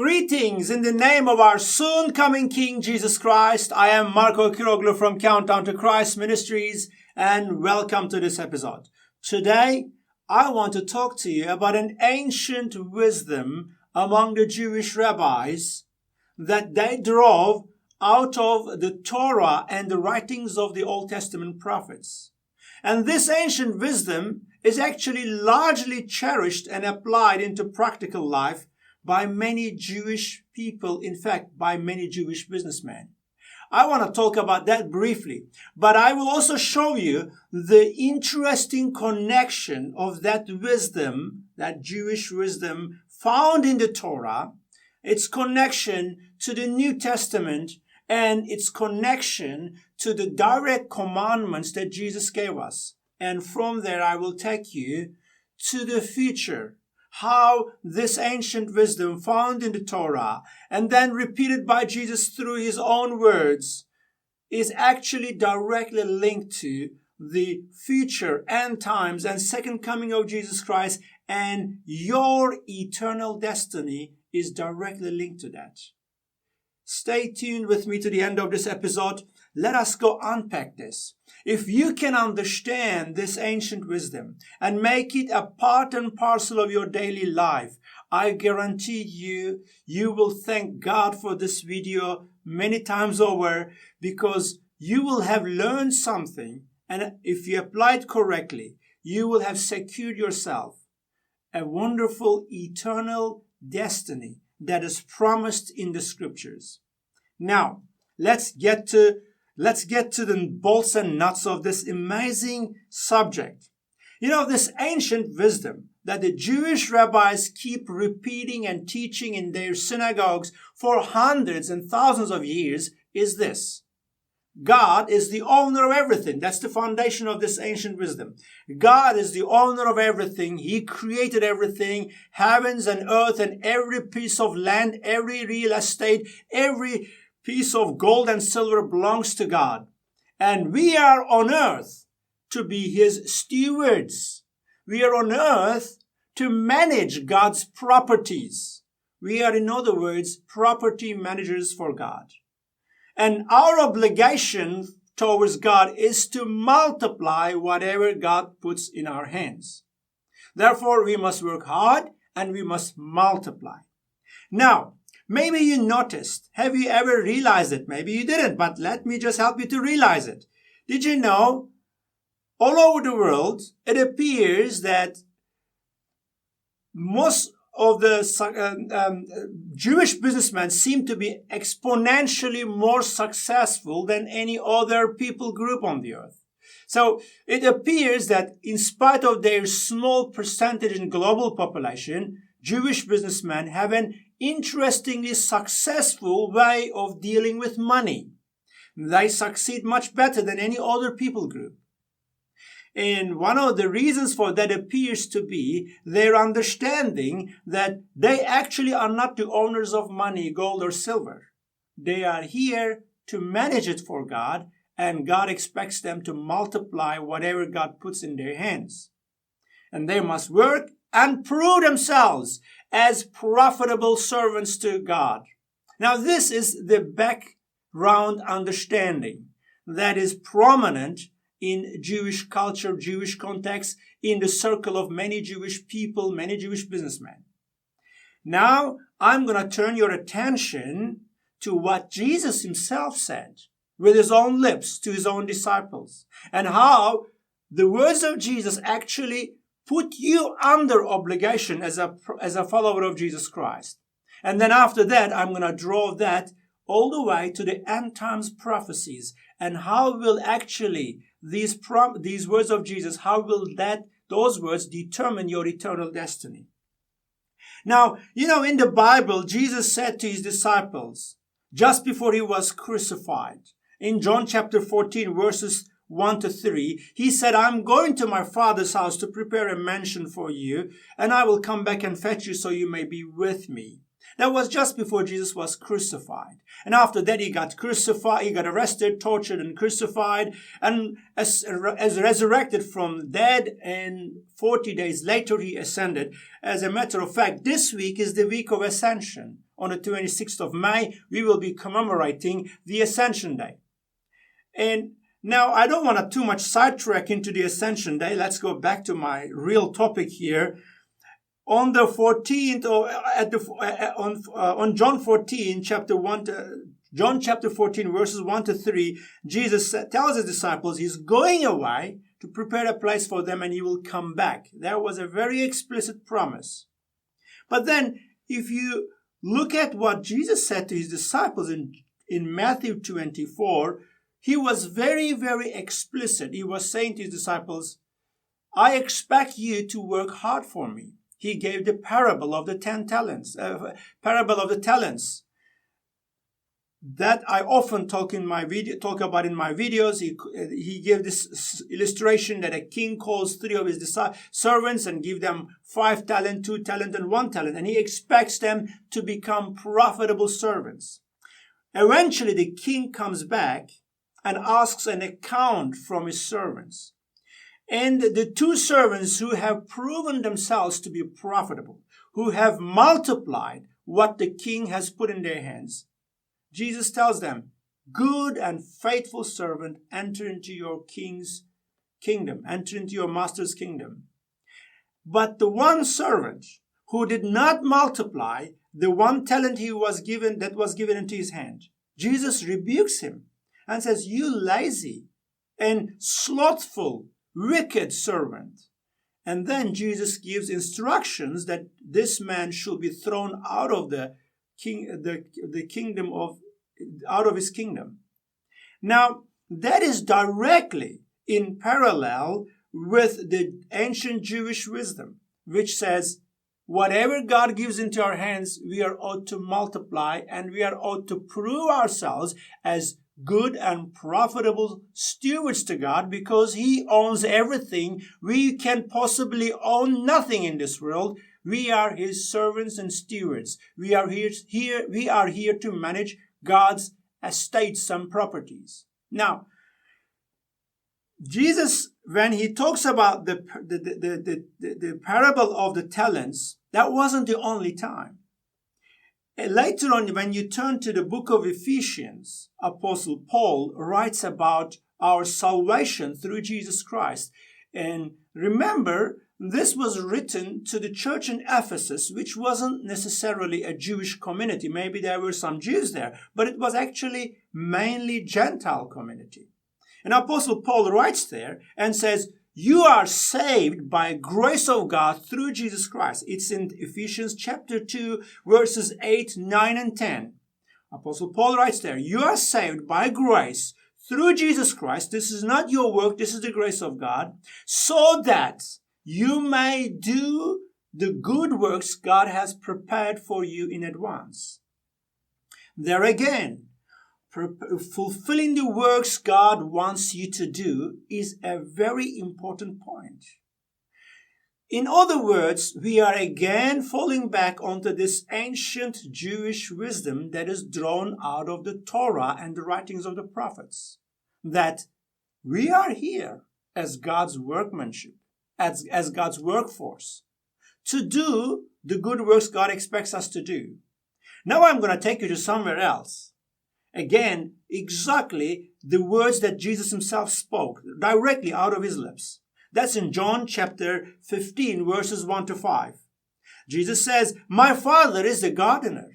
Greetings in the name of our soon-coming King Jesus Christ. I am Marco Kiroglu from Countdown to Christ Ministries, and welcome to this episode. Today, I want to talk to you about an ancient wisdom among the Jewish rabbis that they drove out of the Torah and the writings of the Old Testament prophets. And this ancient wisdom is actually largely cherished and applied into practical life by many Jewish people, in fact, by many Jewish businessmen. I want to talk about that briefly, but I will also show you the interesting connection of that wisdom, that Jewish wisdom found in the Torah, its connection to the New Testament, and its connection to the direct commandments that Jesus gave us. And from there, I will take you to the future, how this ancient wisdom found in the Torah and then repeated by Jesus through his own words is actually directly linked to the future end times and second coming of Jesus Christ, and your eternal destiny is directly linked to that. Stay tuned with me to the end of this episode. Let us go unpack this. If you can understand this ancient wisdom and make it a part and parcel of your daily life, I guarantee you will thank God for this video many times over, because you will have learned something, and if you apply it correctly, you will have secured yourself a wonderful eternal destiny that is promised in the scriptures. Now, let's get to the bolts and nuts of this amazing subject. This ancient wisdom that the Jewish rabbis keep repeating and teaching in their synagogues for hundreds and thousands of years is this: God is the owner of everything. That's the foundation of this ancient wisdom. God is the owner of everything. He created everything, heavens and earth, and every piece of land, every real estate, every piece of gold and silver belongs to God. And we are on earth to be his stewards. We are on earth to manage God's properties. We are, in other words, property managers for God. And our obligation towards God is to multiply whatever God puts in our hands. Therefore, we must work hard and we must multiply. Now, maybe you noticed. Have you ever realized it? Maybe you didn't, but let me just help you to realize it. Did you know, all over the world, it appears that most of the Jewish businessmen seem to be exponentially more successful than any other people group on the earth. So it appears that in spite of their small percentage in global population, Jewish businessmen have an interestingly successful way of dealing with money. They succeed much better than any other people group. And one of the reasons for that appears to be their understanding that they actually are not the owners of money, gold or silver. They are here to manage it for God, and God expects them to multiply whatever God puts in their hands. And they must work and prove themselves as profitable servants to God. Now, this is the background understanding that is prominent in Jewish culture, Jewish context, in the circle of many Jewish people, many Jewish businessmen. Now, I'm going to turn your attention to what Jesus himself said with his own lips to his own disciples, and how the words of Jesus actually put you under obligation as a follower of Jesus Christ. And then after that, I'm going to draw that all the way to the end times prophecies, and how will actually these words of Jesus, how will those words determine your eternal destiny? Now, in the Bible, Jesus said to his disciples, just before he was crucified, in John chapter 14, verses 1 to 3, he said, I'm going to my Father's house to prepare a mansion for you, and I will come back and fetch you so you may be with me. That was just before Jesus was crucified. And after that, he got crucified, he got arrested, tortured, and crucified, and as resurrected from dead, and 40 days later, he ascended. As a matter of fact, this week is the week of ascension, on the 26th of May, we will be commemorating the Ascension Day. And now, I don't want to too much sidetrack into the Ascension Day. Let's go back to my real topic here. On the 14th, on John 14, John chapter 14, verses 1 to 3, Jesus tells his disciples he's going away to prepare a place for them and he will come back. That was a very explicit promise. But then, if you look at what Jesus said to his disciples in Matthew 24, he was very, very explicit. He was saying to his disciples, I expect you to work hard for me. He gave the parable of the 10 talents, parable of the talents. That I often talk about in my videos. He gave this illustration that a king calls 3 of his servants and give them 5 talent, 2 talent, and 1 talent. And he expects them to become profitable servants. Eventually, the king comes back and asks an account from his servants. And the 2 servants who have proven themselves to be profitable, who have multiplied what the king has put in their hands, Jesus tells them, good and faithful servant, enter into your king's kingdom, enter into your master's kingdom. But the 1 servant who did not multiply the 1 talent that was given into his hand, Jesus rebukes him and says, you lazy and slothful, wicked servant. And then Jesus gives instructions that this man should be thrown out of out of his kingdom. Now, that is directly in parallel with the ancient Jewish wisdom, which says, whatever God gives into our hands, we are ought to multiply and we are ought to prove ourselves as good and profitable stewards to God because He owns everything. We can possibly own nothing in this world. We are His servants and stewards. We are here to manage God's estates and properties. Now, Jesus, when He talks about the parable of the talents, that wasn't the only time. Later on, when you turn to the book of Ephesians, Apostle Paul writes about our salvation through Jesus Christ. And remember, this was written to the church in Ephesus, which wasn't necessarily a Jewish community. Maybe there were some Jews there, but it was actually mainly Gentile community. And Apostle Paul writes there and says, you are saved by grace of God through Jesus Christ. It's in Ephesians chapter 2, verses 8, 9, and 10. Apostle Paul writes there, you are saved by grace through Jesus Christ. This is not your work. This is the grace of God. So that you may do the good works God has prepared for you in advance. There again, fulfilling the works God wants you to do is a very important point. In other words, we are again falling back onto this ancient Jewish wisdom that is drawn out of the Torah and the writings of the prophets, that we are here as God's workmanship, as God's workforce, to do the good works God expects us to do. Now I'm going to take you to somewhere else. Again, exactly the words that Jesus himself spoke directly out of his lips. That's in John chapter 15, verses 1 to 5. Jesus says, my Father is the gardener.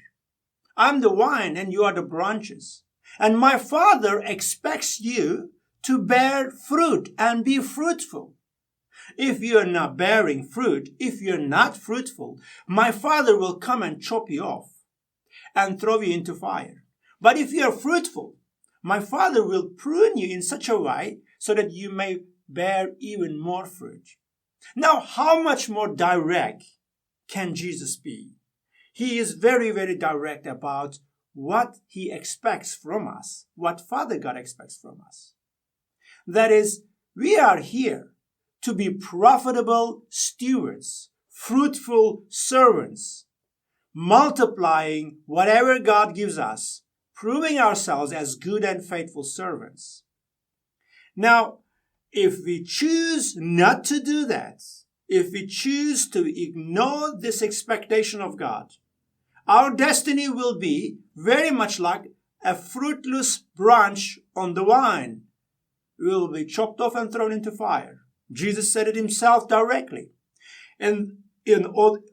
I'm the vine and you are the branches. And my Father expects you to bear fruit and be fruitful. If you are not bearing fruit, if you're not fruitful, my Father will come and chop you off and throw you into fire. But if you are fruitful, my Father will prune you in such a way so that you may bear even more fruit. Now, how much more direct can Jesus be? He is very, very direct about what He expects from us, what Father God expects from us. That is, we are here to be profitable stewards, fruitful servants, multiplying whatever God gives us, proving ourselves as good and faithful servants. Now, if we choose not to do that, if we choose to ignore this expectation of God, Our destiny will be very much like a fruitless branch on the vine. We will be chopped off and thrown into fire. Jesus said it himself directly. And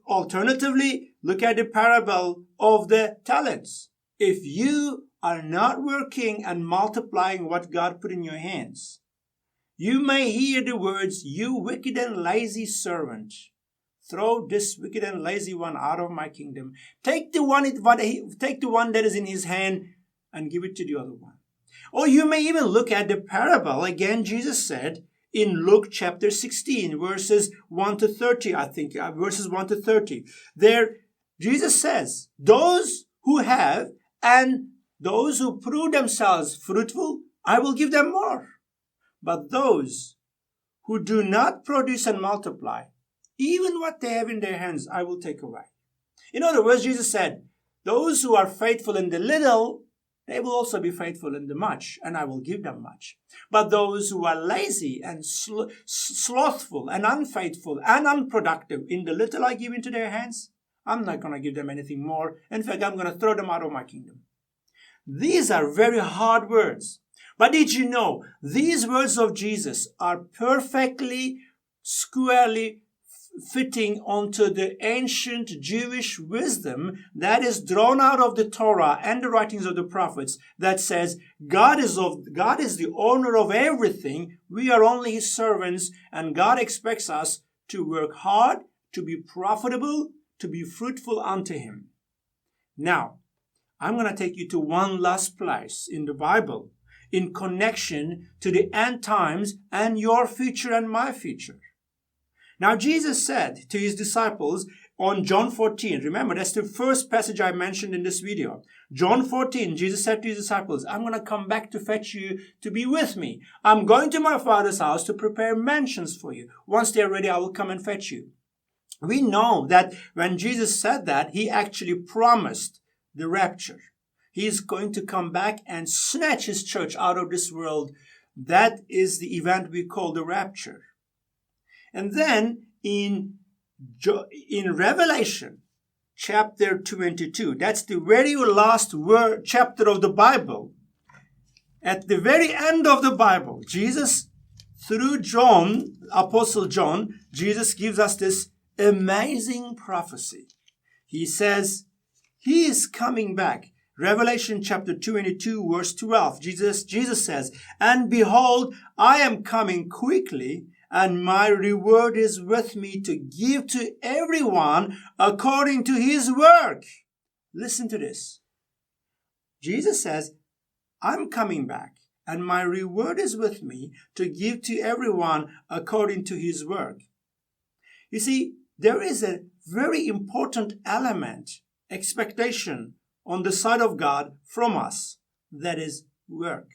alternatively, look at the parable of the talents. If you are not working and multiplying what God put in your hands, you may hear the words, "You wicked and lazy servant. Throw this wicked and lazy one out of my kingdom. Take the one that is in his hand and give it to the other one." Or you may even look at the parable. Again, Jesus said in Luke chapter 16, verses 1 to 30, verses 1 to 30. There, Jesus says, "Those who have and those who prove themselves fruitful, I will give them more. But those who do not produce and multiply, even what they have in their hands, I will take away." In other words, Jesus said, those who are faithful in the little, they will also be faithful in the much, and I will give them much. But those who are lazy and slothful and unfaithful and unproductive in the little I give into their hands, I'm not going to give them anything more. In fact, I'm going to throw them out of my kingdom. These are very hard words. But did you know these words of Jesus are perfectly, squarely fitting onto the ancient Jewish wisdom that is drawn out of the Torah and the writings of the prophets that says God is the owner of everything. We are only his servants, and God expects us to work hard, to be profitable, to be fruitful unto him. Now, I'm going to take you to one last place in the Bible in connection to the end times and your future and my future. Now, Jesus said to his disciples on John 14, remember, that's the first passage I mentioned in this video. John 14, Jesus said to his disciples, "I'm going to come back to fetch you to be with me. I'm going to my Father's house to prepare mansions for you. Once they're ready, I will come and fetch you." We know that when Jesus said that, he actually promised the rapture. He is going to come back and snatch his church out of this world. That is the event we call the rapture. And then in Revelation chapter 22, that's the very last chapter of the Bible. At the very end of the Bible, Jesus, through John, Apostle John, Jesus gives us this amazing prophecy. He says, he is coming back. Revelation chapter 22, verse 12, Jesus says, "And behold, I am coming quickly, and my reward is with me to give to everyone according to his work." Listen to this. Jesus says, "I'm coming back, and my reward is with me to give to everyone according to his work." You see, there is a very important element, expectation on the side of God from us, that is work.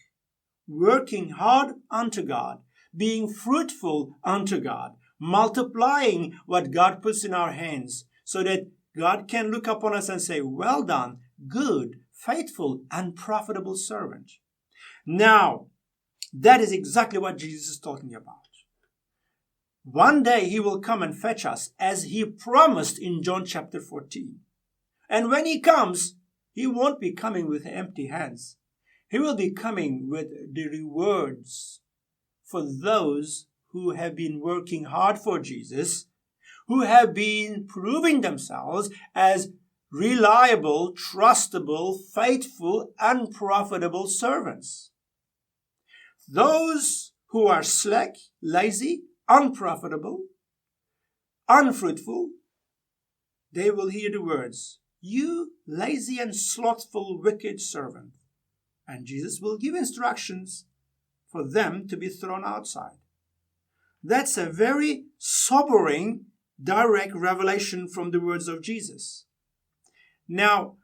Working hard unto God, being fruitful unto God, multiplying what God puts in our hands so that God can look upon us and say, "Well done, good, faithful, and profitable servant." Now, that is exactly what Jesus is talking about. One day he will come and fetch us as he promised in John chapter 14. And when he comes, he won't be coming with empty hands. He will be coming with the rewards for those who have been working hard for Jesus, who have been proving themselves as reliable, trustable, faithful, and profitable servants. Those who are slack, lazy, unprofitable, unfruitful, they will hear the words, "You lazy and slothful, wicked servant." And Jesus will give instructions for them to be thrown outside. That's a very sobering, direct revelation from the words of Jesus. Now,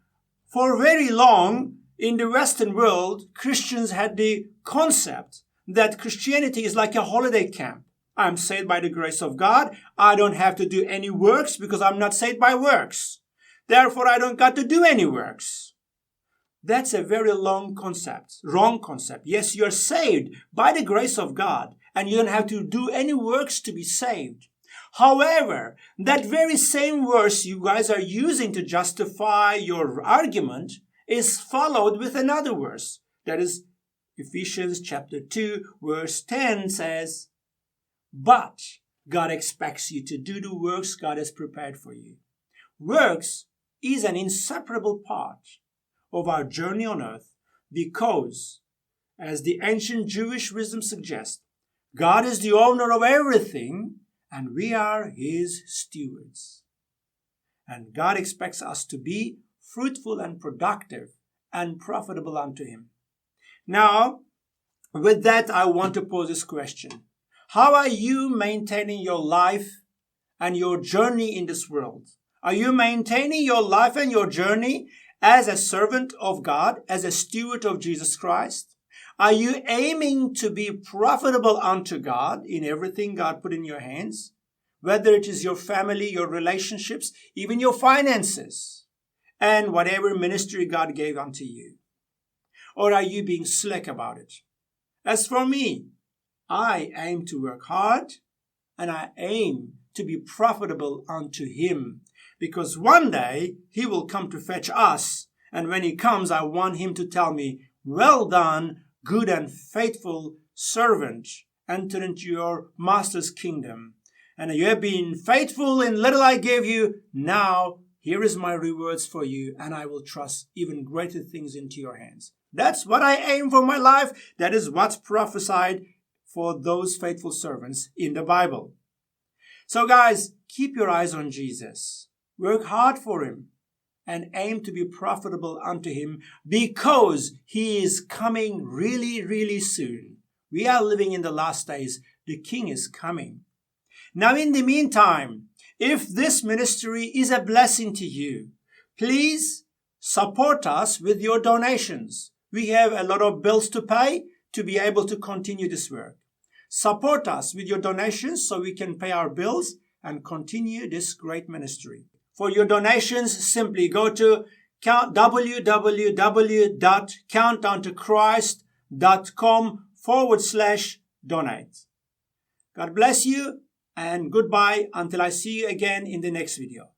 for very long in the Western world, Christians had the concept that Christianity is like a holiday camp. I'm saved by the grace of God. I don't have to do any works because I'm not saved by works. Therefore, I don't got to do any works. That's a very wrong concept. Yes, you're saved by the grace of God, and you don't have to do any works to be saved. However, that very same verse you guys are using to justify your argument is followed with another verse. That is Ephesians chapter 2 verse 10 says, "But God expects you to do the works God has prepared for you." Works is an inseparable part of our journey on earth because, as the ancient Jewish wisdom suggests, God is the owner of everything and we are His stewards. And God expects us to be fruitful and productive and profitable unto Him. Now, with that, I want to pose this question. How are you maintaining your life and your journey in this world? Are you maintaining your life and your journey as a servant of God, as a steward of Jesus Christ? Are you aiming to be profitable unto God in everything God put in your hands? Whether it is your family, your relationships, even your finances, and whatever ministry God gave unto you. Or are you being slick about it? As for me, I aim to work hard and I aim to be profitable unto Him, because one day He will come to fetch us, and when He comes, I want Him to tell me, "Well done, good and faithful servant, enter into your master's kingdom. And you have been faithful in little I gave you. Now here is my rewards for you, and I will trust even greater things into your hands." That's what I aim for my life. That is what's prophesied for those faithful servants in the Bible. So guys, keep your eyes on Jesus. Work hard for Him and aim to be profitable unto Him, because He is coming really, really soon. We are living in the last days. The King is coming. Now, in the meantime, if this ministry is a blessing to you, please support us with your donations. We have a lot of bills to pay to be able to continue this work. Support us with your donations so we can pay our bills and continue this great ministry. For your donations, simply go to www.countdowntochrist.com/donate. God bless you and goodbye until I see you again in the next video.